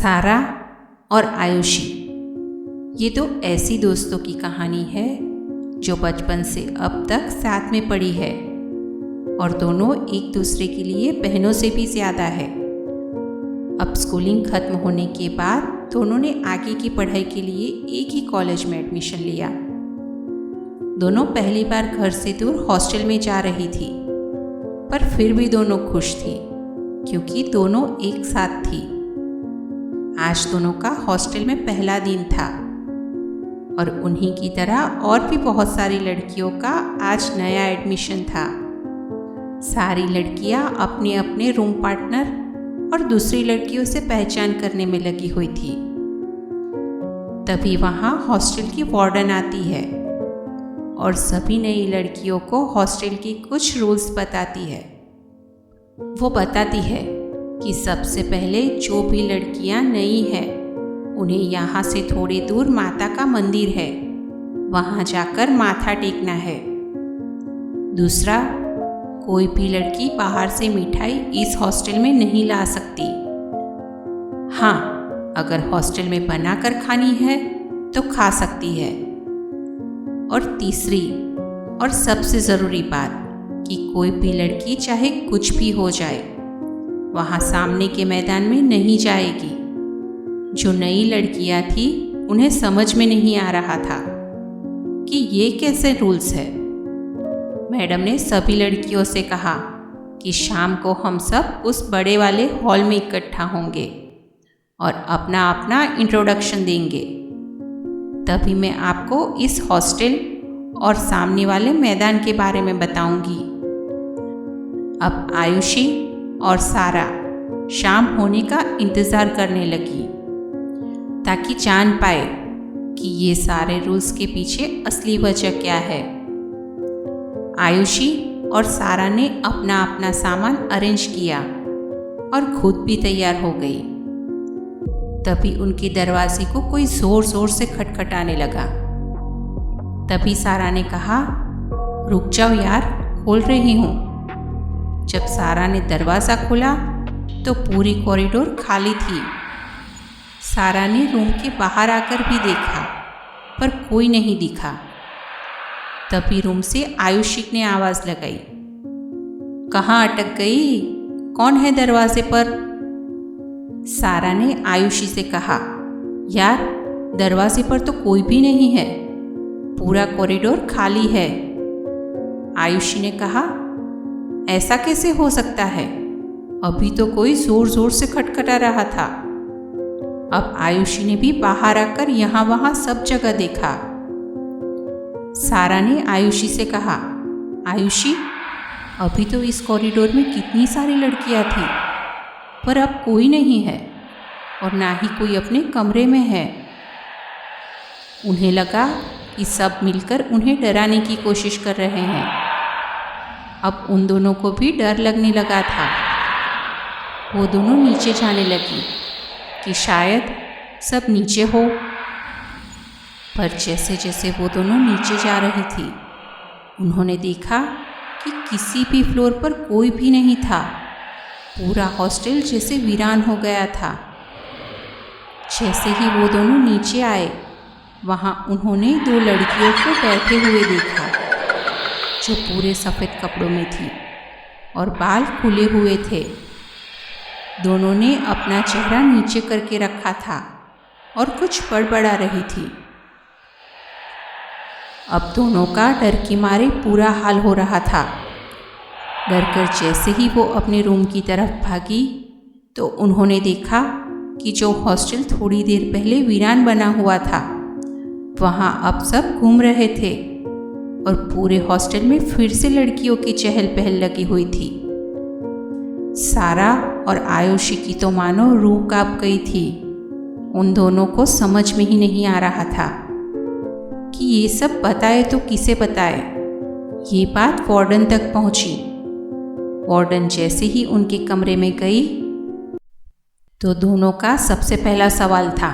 सारा और आयुषी, ये दो ऐसी दोस्तों की कहानी है जो बचपन से अब तक साथ में पड़ी है और दोनों एक दूसरे के लिए बहनों से भी ज़्यादा है। अब स्कूलिंग खत्म होने के बाद दोनों ने आगे की पढ़ाई के लिए एक ही कॉलेज में एडमिशन लिया। दोनों पहली बार घर से दूर हॉस्टल में जा रही थी, पर फिर भी दोनों खुश थी क्योंकि दोनों एक साथ थी। आज दोनों का हॉस्टल में पहला दिन था और उन्हीं की तरह और भी बहुत सारी लड़कियों का आज नया एडमिशन था। सारी लड़कियां अपने अपने रूम पार्टनर और दूसरी लड़कियों से पहचान करने में लगी हुई थी। तभी वहाँ हॉस्टल की वार्डन आती है और सभी नई लड़कियों को हॉस्टल की कुछ रूल्स बताती है। वो बताती है कि सबसे पहले जो भी लड़कियां नई हैं उन्हें यहाँ से थोड़ी दूर माता का मंदिर है, वहाँ जाकर माथा टेकना है। दूसरा, कोई भी लड़की बाहर से मिठाई इस हॉस्टल में नहीं ला सकती। हाँ, अगर हॉस्टल में बनाकर खानी है तो खा सकती है। और तीसरी और सबसे ज़रूरी बात कि कोई भी लड़की चाहे कुछ भी हो जाए वहाँ सामने के मैदान में नहीं जाएगी। जो नई लड़कियाँ थी उन्हें समझ में नहीं आ रहा था कि ये कैसे रूल्स है। मैडम ने सभी लड़कियों से कहा कि शाम को हम सब उस बड़े वाले हॉल में इकट्ठा होंगे और अपना अपना इंट्रोडक्शन देंगे। तभी मैं आपको इस हॉस्टल और सामने वाले मैदान के बारे में बताऊंगी। अब आयुषी और सारा शाम होने का इंतज़ार करने लगी ताकि जान पाए कि ये सारे रूल्स के पीछे असली वजह क्या है। आयुषी और सारा ने अपना अपना सामान अरेंज किया और खुद भी तैयार हो गई। तभी उनके दरवाजे को कोई ज़ोर ज़ोर से खटखटाने लगा। तभी सारा ने कहा, रुक जाओ यार, खोल रही हूँ। जब सारा ने दरवाज़ा खोला तो पूरी कॉरिडोर खाली थी। सारा ने रूम के बाहर आकर भी देखा पर कोई नहीं दिखा। तभी रूम से आयुषी ने आवाज़ लगाई, कहाँ अटक गई? कौन है दरवाजे पर? सारा ने आयुषी से कहा, यार दरवाजे पर तो कोई भी नहीं है, पूरा कॉरिडोर खाली है। आयुषी ने कहा, ऐसा कैसे हो सकता है? अभी तो कोई जोर जोर से खटखटा रहा था। अब आयुषी ने भी बाहर आकर यहाँ वहाँ सब जगह देखा। सारा ने आयुषी से कहा, आयुषी अभी तो इस कॉरिडोर में कितनी सारी लड़कियाँ थी पर अब कोई नहीं है और ना ही कोई अपने कमरे में है। उन्हें लगा कि सब मिलकर उन्हें डराने की कोशिश कर रहे हैं। अब उन दोनों को भी डर लगने लगा था। वो दोनों नीचे जाने लगी कि शायद सब नीचे हो। पर जैसे जैसे वो दोनों नीचे जा रही थी उन्होंने देखा कि किसी भी फ्लोर पर कोई भी नहीं था। पूरा हॉस्टल जैसे वीरान हो गया था। जैसे ही वो दोनों नीचे आए वहाँ उन्होंने दो लड़कियों को बैठे हुए देखा जो पूरे सफ़ेद कपड़ों में थी और बाल खुले हुए थे। दोनों ने अपना चेहरा नीचे करके रखा था और कुछ बड़बड़ा रही थी। अब दोनों का डर के मारे पूरा हाल हो रहा था। डर कर जैसे ही वो अपने रूम की तरफ भागी तो उन्होंने देखा कि जो हॉस्टल थोड़ी देर पहले वीरान बना हुआ था वहाँ अब सब घूम रहे थे और पूरे हॉस्टल में फिर से लड़कियों की चहल पहल लगी हुई थी। सारा और आयुषी की तो मानो रूह कांप गई थी। उन दोनों को समझ में ही नहीं आ रहा था कि ये सब बताए तो किसे बताए। ये बात वार्डन तक पहुंची। वार्डन जैसे ही उनके कमरे में गई तो दोनों का सबसे पहला सवाल था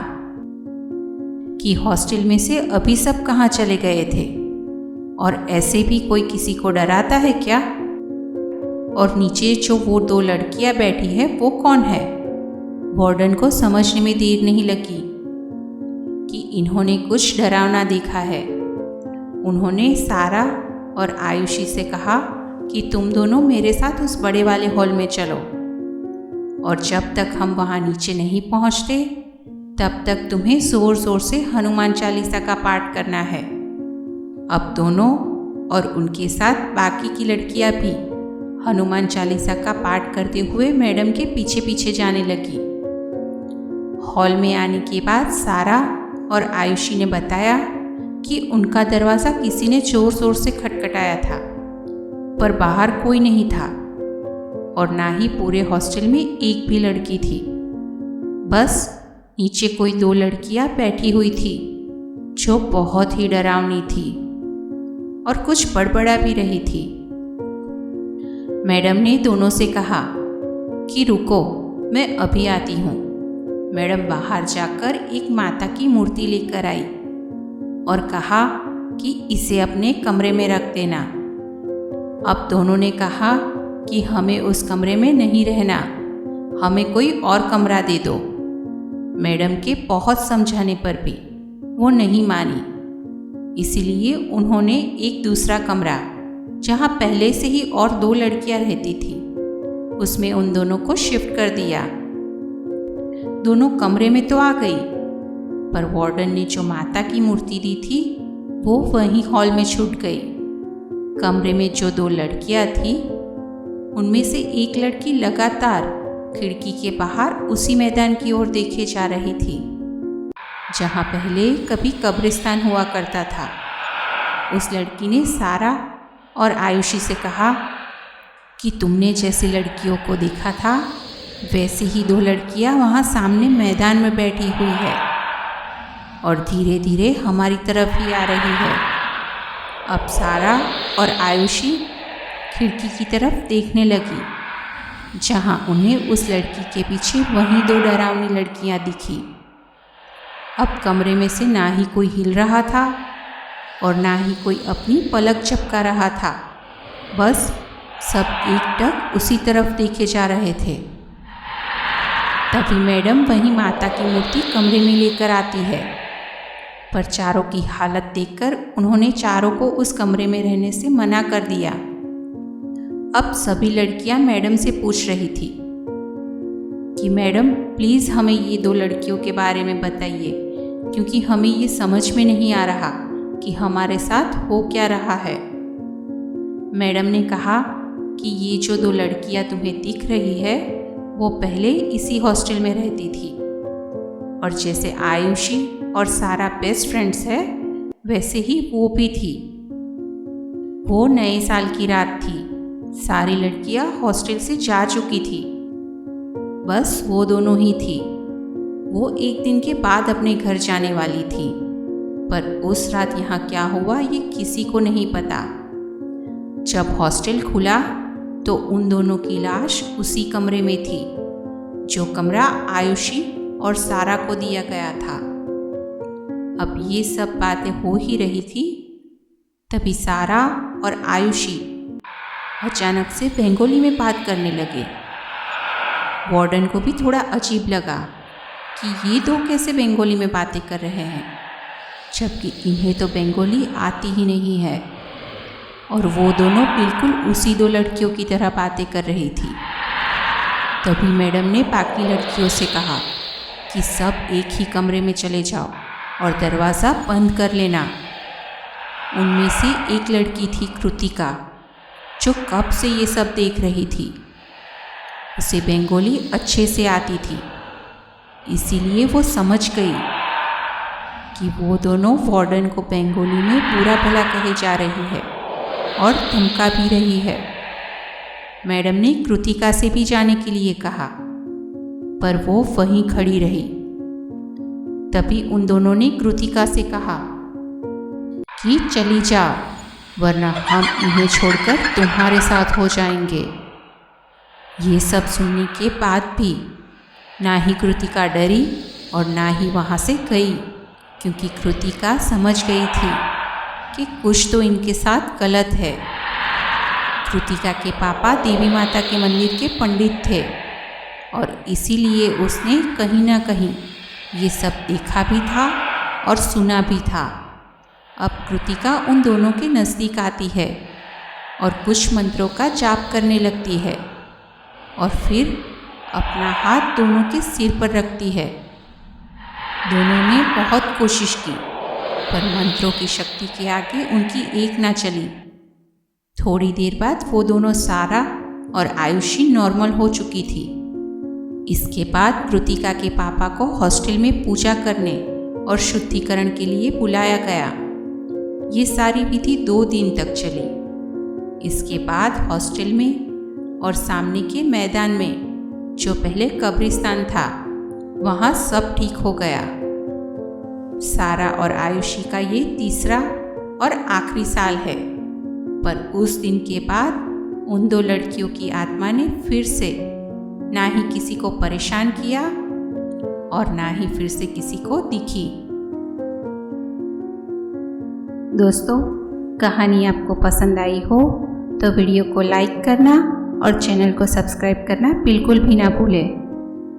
कि हॉस्टल में से अभी सब कहाँ चले गए थे और ऐसे भी कोई किसी को डराता है क्या? और नीचे जो वो दो लड़कियां बैठी है वो कौन है? वार्डन को समझने में देर नहीं लगी कि इन्होंने कुछ डरावना देखा है। उन्होंने सारा और आयुषी से कहा कि तुम दोनों मेरे साथ उस बड़े वाले हॉल में चलो, और जब तक हम वहाँ नीचे नहीं पहुँचते तब तक तुम्हें ज़ोर ज़ोर से हनुमान चालीसा का पाठ करना है। अब दोनों और उनके साथ बाकी की लड़कियां भी हनुमान चालीसा का पाठ करते हुए मैडम के पीछे पीछे जाने लगी। हॉल में आने के बाद सारा और आयुषी ने बताया कि उनका दरवाज़ा किसी ने ज़ोर ज़ोर से खटखटाया था, पर बाहर कोई नहीं था और ना ही पूरे हॉस्टल में एक भी लड़की थी। बस नीचे कोई 2 लड़कियां बैठी हुई थी जो बहुत ही डरावनी थी और कुछ बड़बड़ा भी रही थी। मैडम ने दोनों से कहा कि रुको, मैं अभी आती हूँ। मैडम बाहर जाकर एक माता की मूर्ति लेकर आई और कहा कि इसे अपने कमरे में रख देना। अब दोनों ने कहा कि हमें उस कमरे में नहीं रहना, हमें कोई और कमरा दे दो। मैडम के बहुत समझाने पर भी वो नहीं मानी, इसीलिए उन्होंने एक दूसरा कमरा, जहाँ पहले से ही और 2 लड़कियां रहती थी, उसमें उन दोनों को शिफ्ट कर दिया। दोनों कमरे में तो आ गई, पर वार्डन ने जो माता की मूर्ति दी थी वो वहीं हॉल में छूट गई। कमरे में जो 2 लड़कियां थी उनमें से एक लड़की लगातार खिड़की के बाहर उसी मैदान की ओर देखे जा रही थी जहाँ पहले कभी कब्रिस्तान हुआ करता था। उस लड़की ने सारा और आयुषी से कहा कि तुमने जैसे लड़कियों को देखा था वैसे ही 2 लड़कियां वहाँ सामने मैदान में बैठी हुई है और धीरे धीरे हमारी तरफ ही आ रही है। अब सारा और आयुषी खिड़की की तरफ देखने लगी जहाँ उन्हें उस लड़की के पीछे वहीं 2 डरावनी लड़कियाँ दिखी। अब कमरे में से ना ही कोई हिल रहा था और ना ही कोई अपनी पलक झपका रहा था, बस सब एकटक उसी तरफ देखे जा रहे थे। तभी मैडम वही माता की मूर्ति कमरे में लेकर आती है, पर चारों की हालत देखकर उन्होंने चारों को उस कमरे में रहने से मना कर दिया। अब सभी लड़कियां मैडम से पूछ रही थी कि मैडम प्लीज़ हमें ये 2 लड़कियों के बारे में बताइए, क्योंकि हमें ये समझ में नहीं आ रहा कि हमारे साथ हो क्या रहा है। मैडम ने कहा कि ये जो 2 लड़कियां तुम्हें दिख रही है वो पहले इसी हॉस्टल में रहती थी, और जैसे आयुषी और सारा बेस्ट फ्रेंड्स है वैसे ही वो भी थी। वो नए साल की रात थी, सारी लड़कियां हॉस्टल से जा चुकी थी, बस वो दोनों ही थी। वो एक दिन के बाद अपने घर जाने वाली थी, पर उस रात यहाँ क्या हुआ ये किसी को नहीं पता। जब हॉस्टल खुला तो उन दोनों की लाश उसी कमरे में थी जो कमरा आयुषी और सारा को दिया गया था। अब ये सब बातें हो ही रही थी, तभी सारा और आयुषी अचानक से बंगाली में बात करने लगे। वार्डन को भी थोड़ा अजीब लगा कि ये 2 कैसे बंगाली में बातें कर रहे हैं, जबकि इन्हें तो बंगाली आती ही नहीं है, और वो दोनों बिल्कुल उसी 2 लड़कियों की तरह बातें कर रही थी। तभी मैडम ने बाकी लड़कियों से कहा कि सब एक ही कमरे में चले जाओ और दरवाज़ा बंद कर लेना। उनमें से एक लड़की थी कृतिका, जो कब से ये सब देख रही थी। उसे बंगाली अच्छे से आती थी, इसीलिए वो समझ गई कि वो दोनों वार्डन को बंगाली में बुरा भला कहे जा रही है और धमका भी रही है। मैडम ने कृतिका से भी जाने के लिए कहा, पर वो वहीं खड़ी रही। तभी उन दोनों ने कृतिका से कहा कि चली जा, वरना हम इन्हें छोड़कर तुम्हारे साथ हो जाएंगे। ये सब सुनने के बाद भी ना ही कृतिका डरी और ना ही वहाँ से गई, क्योंकि कृतिका समझ गई थी कि कुछ तो इनके साथ गलत है। कृतिका के पापा देवी माता के मंदिर के पंडित थे और इसीलिए उसने कहीं ना कहीं ये सब देखा भी था और सुना भी था। अब कृतिका उन दोनों के नज़दीक आती है और कुछ मंत्रों का जाप करने लगती है और फिर अपना हाथ दोनों के सिर पर रखती है। दोनों ने बहुत कोशिश की पर मंत्रों की शक्ति के आगे उनकी एक ना चली। थोड़ी देर बाद वो दोनों सारा और आयुषी नॉर्मल हो चुकी थी। इसके बाद कृतिका के पापा को हॉस्टल में पूजा करने और शुद्धिकरण के लिए बुलाया गया। ये सारी विधि 2 दिन तक चली। इसके बाद हॉस्टल में और सामने के मैदान में, जो पहले कब्रिस्तान था, वहाँ सब ठीक हो गया। सारा और आयुषी का ये तीसरा और आखिरी साल है। पर उस दिन के बाद उन 2 लड़कियों की आत्मा ने फिर से ना ही किसी को परेशान किया और ना ही फिर से किसी को दिखी। दोस्तों, कहानी आपको पसंद आई हो तो वीडियो को लाइक करना और चैनल को सब्सक्राइब करना बिल्कुल भी ना भूलें।